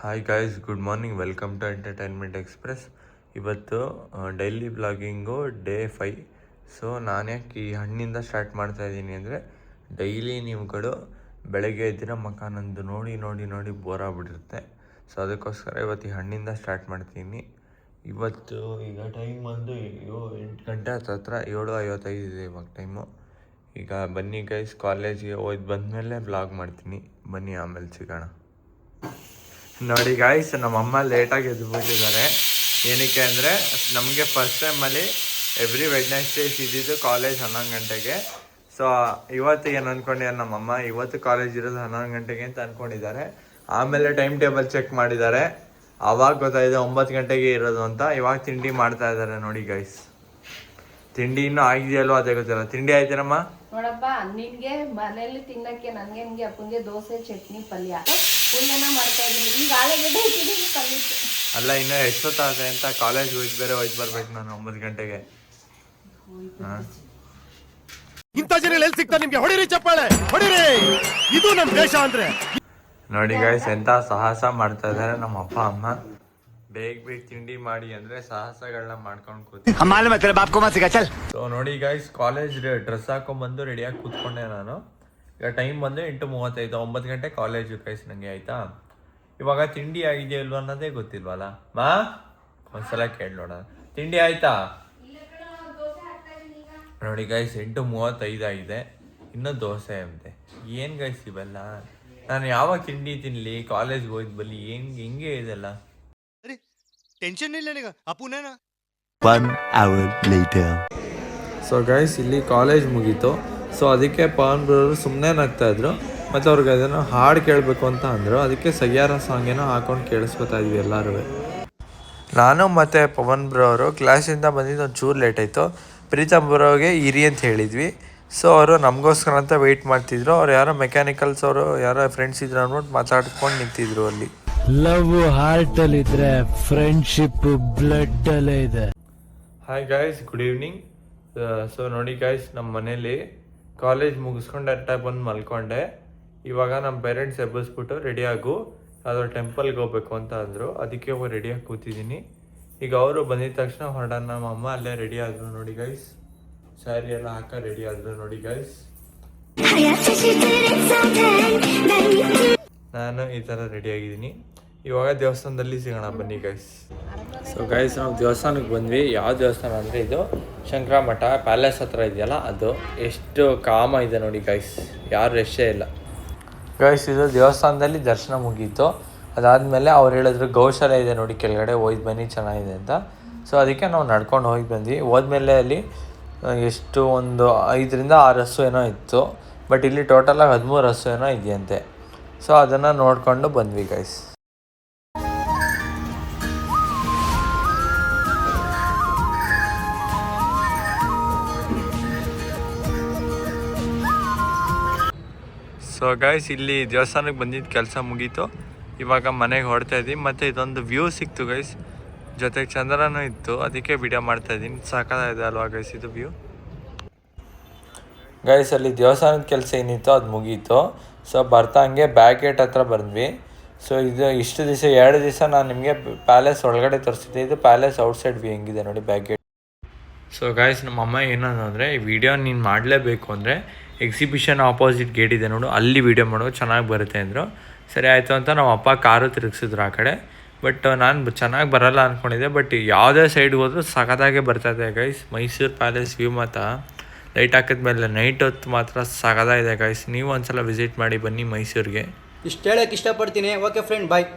Hi guys, good morning. Welcome to entertainment express. ಇವತ್ತು daily blogging day 5. So ನಾನು ಯಾಕೆ ಈ ಹಣ್ಣಿಂದ ಸ್ಟಾರ್ಟ್ ಮಾಡ್ತಾಯಿದ್ದೀನಿ ಅಂದರೆ, ಡೈಲಿ ನೀವುಗಳು ಬೆಳಗ್ಗೆ ಎದ್ದಿನ ಮುಖ ನಂದು ನೋಡಿ ನೋಡಿ ನೋಡಿ ಬೋರ್ ಆಗಿಬಿಟ್ಟಿರುತ್ತೆ. ಸೊ ಅದಕ್ಕೋಸ್ಕರ ಇವತ್ತು ಈ ಹಣ್ಣಿಂದ ಸ್ಟಾರ್ಟ್ ಮಾಡ್ತೀನಿ. ಇವತ್ತು ಈಗ ಟೈಮ್ ಬಂದು 8 ಗಂಟೆ ಹತ್ರ 7:55 ಇದೆ ಇವಾಗ ಟೈಮು. ಈಗ ಬನ್ನಿ ಗೈಸ್, ಕಾಲೇಜಿಗೆ ಹೋಗಿ ಬಂದಮೇಲೆ ಬ್ಲಾಗ್ ಮಾಡ್ತೀನಿ. ಬನ್ನಿ, ಆಮೇಲೆ ಸಿಗೋಣ. ನೋಡಿ ಗಾಯ್ಸ್, ನಮ್ಮಮ್ಮ ಲೇಟಾಗಿ ಎದ್ಬಿಟ್ಟಿದ್ದಾರೆ. ಏನಕ್ಕೆ ಅಂದರೆ, ನಮಗೆ ಫಸ್ಟ್ ಟೈಮಲ್ಲಿ ಎವ್ರಿ ವೆಡ್ನೆಸ್ಡೇಸ್ ಇದ್ದಿದ್ದು ಕಾಲೇಜ್ 11 ಗಂಟೆಗೆ. ಸೊ ಇವತ್ತು ಏನು ಅಂದ್ಕೊಂಡಿದ್ದಾರೆ ನಮ್ಮಮ್ಮ, ಇವತ್ತು ಕಾಲೇಜ್ ಇರೋದು 11 ಗಂಟೆಗೆ ಅಂತ ಅಂದ್ಕೊಂಡಿದ್ದಾರೆ. ಆಮೇಲೆ ಟೈಮ್ ಟೇಬಲ್ ಚೆಕ್ ಮಾಡಿದ್ದಾರೆ, ಆವಾಗ ಗೊತ್ತಾಯಿದೆ 9 ಗಂಟೆಗೆ ಇರೋದು ಅಂತ. ಇವಾಗ ತಿಂಡಿ ಮಾಡ್ತಾ ಇದ್ದಾರೆ ನೋಡಿ ಗೈಸ್. ತಿಂಡಿ ಇನ್ನೂ ಆಗಿದೆಯಲ್ವ ಅದೇ ಗೊತ್ತಿಲ್ಲ. ತಿಂಡಿ ಆಯ್ತೇನಮ್ಮ? ನೋಡಪ್ಪ, ನಿನ್ಗೆ ಮನೆಯಲ್ಲಿ ತಿನ್ನಕ್ಕೆ, ನನ್ಗೆ ನಿಮ್ಗೆ ಅಪ್ಪಂಗೆ ದೋಸೆ ಚಟ್ನಿ ಪಲ್ಯ ಪುಣ್ಯನ ಮಾಡ್ತಾ ಇದ್ದೀನಿ. ಈಗ ಆಲೂಗಡ್ಡೆ ಹಾಕಿದ್ದೀನಿ ಪಲ್ಯ. ಅಲ್ಲ, ಇನ್ನೂ ಎಷ್ಟೊತ್ತಾಗುತ್ತೆ ಅಂತ ಕಾಲೇಜ್ ಹೋಯ್ತು ಬರ್ಬೇಕು ನಾನು 9 ಗಂಟೆಗೆ. ಇಂಥ ಜನ ಎಲ್ಲಿ ಸಿಗ್ತಾ ನಿಮ್ಗೆ? ಹೊಡಿರಿ ಚಪ್ಪಾಳೆ, ಹೊಡಿರಿ. ಇದು ನಮ್ಮ ದೇಶ ಅಂದ್ರೆ. ನೋಡಿ ಗೈಸ್, ಎಂತ ಸಾಹಸ ಮಾಡ್ತಾ ಇದ್ದಾರೆ ನಮ್ಮ ಅಪ್ಪ ಅಮ್ಮ. ಬೇಗ ತಿಂಡಿ ಮಾಡಿ ಅಂದ್ರೆ ಸಾಹಸಗಳನ್ನ ಮಾಡ್ಕೊಂಡು ಕೂತಿ. ಸೊ ನೋಡಿ ಗೈಸ್, ಕಾಲೇಜ್ ಡ್ರೆಸ್ ಹಾಕೊಂಡ್ಬಂದು ರೆಡಿಯಾಗಿ ಕೂತ್ಕೊಂಡೆ ನಾನು. ಈಗ ಟೈಮ್ ಬಂದು 8:35, 9 ಗಂಟೆ ಕಾಲೇಜು ಗೈಸ್ ನನಗೆ, ಆಯ್ತಾ? ಇವಾಗ ತಿಂಡಿ ಆಗಿದೆಯಾ ಇಲ್ವ ಅನ್ನೋದೇ ಗೊತ್ತಿಲ್ವಲ್ಲ. ಒಂದ್ಸಲ ಕೇಳೋಣ, ತಿಂಡಿ ಆಯ್ತಾ? ನೋಡಿ ಗೈಸ್, 8:35 ಆಗಿದೆ, ಇನ್ನೂ ದೋಸೆ ಅಂತೆ. ಏನು ಗೈಸ್ ಇವೆಲ್ಲ? ನಾನು ಯಾವಾಗ ತಿಂಡಿ ತಿನ್ನಲಿ? ಕಾಲೇಜ್ಗೆ ಹೋಯ್ತು ಬಲ್ಲಿ ಹೆಂಗೆ ಇದೆಲ್ಲ? ಟೆನ್ಷನ್ ಇಲ್ಲ ನನಗೆ, ಅಪ್ಪುನೇನ. 1 hour later. ಸೊ ಗೈಸ್, ಇಲ್ಲಿ ಕಾಲೇಜ್ ಮುಗೀತು. ಸೊ ಅದಕ್ಕೆ ಪವನ್ ಬ್ರವರು ಸುಮ್ಮನೆ ನಗ್ತಾ ಇದ್ರು. ಮತ್ತು ಅವ್ರಿಗೆ ಅದನ್ನು ಹಾಡು ಕೇಳಬೇಕು ಅಂತ ಅಂದರು. ಅದಕ್ಕೆ ಸಯ್ಯಾರ ಸಾಂಗ್ ಏನೋ ಹಾಕೊಂಡು ಕೇಳಿಸ್ಕೊತಾ ಇದ್ವಿ ಎಲ್ಲರೂ. ನಾನು ಮತ್ತು ಪವನ್ ಬ್ರವರು ಕ್ಲಾಸಿಂದ ಬಂದಿದ್ದು ಒಂಚೂರು ಲೇಟ್ ಆಯಿತು. ಪ್ರೀತಮ್ ಬ್ರೋಗೆ ಇರಿ ಅಂತ ಹೇಳಿದ್ವಿ. ಸೊ ಅವರು ನಮಗೋಸ್ಕರ ಅಂತ ವೆಯ್ಟ್ ಮಾಡ್ತಿದ್ರು. ಅವ್ರು ಯಾರೋ ಮೆಕ್ಯಾನಿಕಲ್ಸ್ ಅವರು ಯಾರೋ ಫ್ರೆಂಡ್ಸ್ ಇದ್ರು ಅಂದ್ಬಿಟ್ಟು ಮಾತಾಡ್ಕೊಂಡು ನಿಂತಿದ್ರು ಅಲ್ಲಿ. ಲವ್ ಹಾರ್ಟ್ ಅಲ್ಲಿ ಇದ್ರೆ ಫ್ರೆಂಡ್ಶಿಪ್ ಬ್ಲಡ್ ಅಲ್ಲೇ ಇದೆ. Hi guys, good evening. So ನೋಡಿ ಗಾಯ್ಸ್, ನಮ್ಮ ಮನೇಲಿ ಕಾಲೇಜ್ ಮುಗಿಸ್ಕೊಂಡು ಡೈರೆಕ್ಟಾಗಿ ಬಂದು ಮಲ್ಕೊಂಡೆ. ಇವಾಗ ನಮ್ಮ ಪೇರೆಂಟ್ಸ್ ಎಬ್ಬಿಸ್ಬಿಟ್ಟು ರೆಡಿಯಾಗು, ಯಾವುದೋ ಟೆಂಪಲ್ಗೆ ಹೋಗ್ಬೇಕು ಅಂತ ಅಂದರು. ಅದಕ್ಕೆ ಹೋಗಿ ರೆಡಿಯಾಗಿ ಕೂತಿದ್ದೀನಿ. ಈಗ ಅವರು ಬಂದಿದ ತಕ್ಷಣ ಹೊರಡೋಣ. ನಮ್ಮ ಅಮ್ಮ ಅಲ್ಲೇ ರೆಡಿ ಆದರು ನೋಡಿ ಗೈಸ್, ಸ್ಯಾರಿ ಎಲ್ಲ ಹಾಕ ರೆಡಿ ಆದರು ನೋಡಿ ಗೈಸ್. ನಾನು ಈ ಥರ ರೆಡಿಯಾಗಿದ್ದೀನಿ. ಇವಾಗ ದೇವಸ್ಥಾನದಲ್ಲಿ ಸಿಗೋಣ ಬನ್ನಿ ಗೈಸ್. ಸೊ ಗೈಸ್, ನಾವು ದೇವಸ್ಥಾನಕ್ಕೆ ಬಂದ್ವಿ. ಯಾವ ದೇವಸ್ಥಾನ ಅಂದರೆ ಇದು ಶಂಕರ ಮಠ ಪ್ಯಾಲೇಸ್ ಹತ್ರ ಇದೆಯಲ್ಲ ಅದು. ಎಷ್ಟು ಕಾಮ ಇದೆ ನೋಡಿ ಗೈಸ್, ಯಾರು ರಶ್ಶೇ ಇಲ್ಲ ಗೈಸ್. ಇದು ದೇವಸ್ಥಾನದಲ್ಲಿ ದರ್ಶನ ಮುಗೀತು. ಅದಾದಮೇಲೆ ಅವ್ರು ಹೇಳಿದ್ರು ಗೌಶಾಲೆ ಇದೆ ನೋಡಿ ಕೆಳಗಡೆ, ಹೋಯ್ತು ಬನ್ನಿ ಚೆನ್ನಾಗಿದೆ ಅಂತ. ಸೊ ಅದಕ್ಕೆ ನಾವು ನಡ್ಕೊಂಡು ಹೋಗಿ ಬಂದ್ವಿ. ಹೋದ್ಮೇಲೆ ಅಲ್ಲಿ ಎಷ್ಟು ಒಂದು 5ರಿಂದ 6 ಹಸು ಏನೋ ಇತ್ತು. ಬಟ್ ಇಲ್ಲಿ ಟೋಟಲಾಗಿ 13 ಹಸು ಏನೋ ಇದೆಯಂತೆ. ಸೊ ಅದನ್ನು ನೋಡಿಕೊಂಡು ಬಂದ್ವಿ ಗೈಸ್. ಸೊ ಗೈಸ್, ಇಲ್ಲಿ ದೇವಸ್ಥಾನಕ್ಕೆ ಬಂದಿದ್ದು ಕೆಲಸ ಮುಗೀತು. ಇವಾಗ ಮನೆಗೆ ಹೊರಡ್ತಾ ಇದ್ದೀವಿ. ಮತ್ತು ಇದೊಂದು ವ್ಯೂ ಸಿಕ್ತು ಗೈಸ್, ಜೊತೆಗೆ ಚಂದ್ರನೂ ಇತ್ತು. ಅದಕ್ಕೆ ವಿಡಿಯೋ ಮಾಡ್ತಾಯಿದ್ದೀನಿ. ಸಾಕಾಗಿದೆ ಅಲ್ವಾ ಗೈಸ್ ಇದು ವ್ಯೂ. ಗೈಸ್, ಅಲ್ಲಿ ದೇವಸ್ಥಾನದ ಕೆಲಸ ಏನಿತ್ತು ಅದು ಮುಗೀತು. ಸೊ ಬರ್ತಾ ಹಂಗೆ ಬ್ಯಾಕ್ ಗೇಟ್ ಹತ್ರ ಬಂದ್ವಿ. ಸೊ ಇದು ಇಷ್ಟು ದಿವಸ 2 ದಿವಸ ನಾನು ನಿಮಗೆ ಪ್ಯಾಲೇಸ್ ಒಳಗಡೆ ತೋರಿಸಿದ್ದೆ. ಇದು ಪ್ಯಾಲೇಸ್ ಔಟ್ಸೈಡ್ ವ್ಯೂ ಹೆಂಗಿದೆ ನೋಡಿ, ಬ್ಯಾಕ್ ಗೇಟ್. ಸೊ ಗೈಸ್, ನಮ್ಮಮ್ಮ ಏನಂದ್ರೆ, ಅಂದರೆ ಈ ವಿಡಿಯೋ ನೀನು ಮಾಡಲೇಬೇಕು ಅಂದರೆ ಎಕ್ಸಿಬಿಷನ್ ಆಪೋಸಿಟ್ ಗೇಟ್ ಇದೆ ನೋಡು, ಅಲ್ಲಿ ವಿಡಿಯೋ ಮಾಡೋದು ಚೆನ್ನಾಗಿ ಬರುತ್ತೆ ಅಂದರು. ಸರಿ ಆಯಿತು ಅಂತ ನಮ್ಮ ಅಪ್ಪ ಕಾರು ತಿರುಗಿಸಿದ್ರು ಆ ಕಡೆ. ಬಟ್ ನಾನು ಚೆನ್ನಾಗಿ ಬರೋಲ್ಲ ಅಂದ್ಕೊಂಡಿದ್ದೆ. ಬಟ್ ಯಾವುದೇ ಸೈಡ್ಗೆ ಹೋದ್ರೂ ಸಖತ್ತಾಗೆ ಬರ್ತದೆ ಗೈಸ್. ಮೈಸೂರು ಪ್ಯಾಲೇಸ್ ವ್ಯೂ ಮಾತ್ರ ಲೈಟ್ ಹಾಕಿದ್ಮೇಲೆ ನೈಟ್ ಹೊತ್ತು ಮಾತ್ರ ಸಖತ್ತಾಗಿದೆ ಗೈಸ್. ನೀವು ಒಂದ್ಸಲ ವಿಸಿಟ್ ಮಾಡಿ ಬನ್ನಿ ಮೈಸೂರಿಗೆ. ಇಷ್ಟು ಹೇಳೋಕ್ಕೆ ಇಷ್ಟಪಡ್ತೀನಿ. ಓಕೆ ಫ್ರೆಂಡ್, ಬಾಯ್.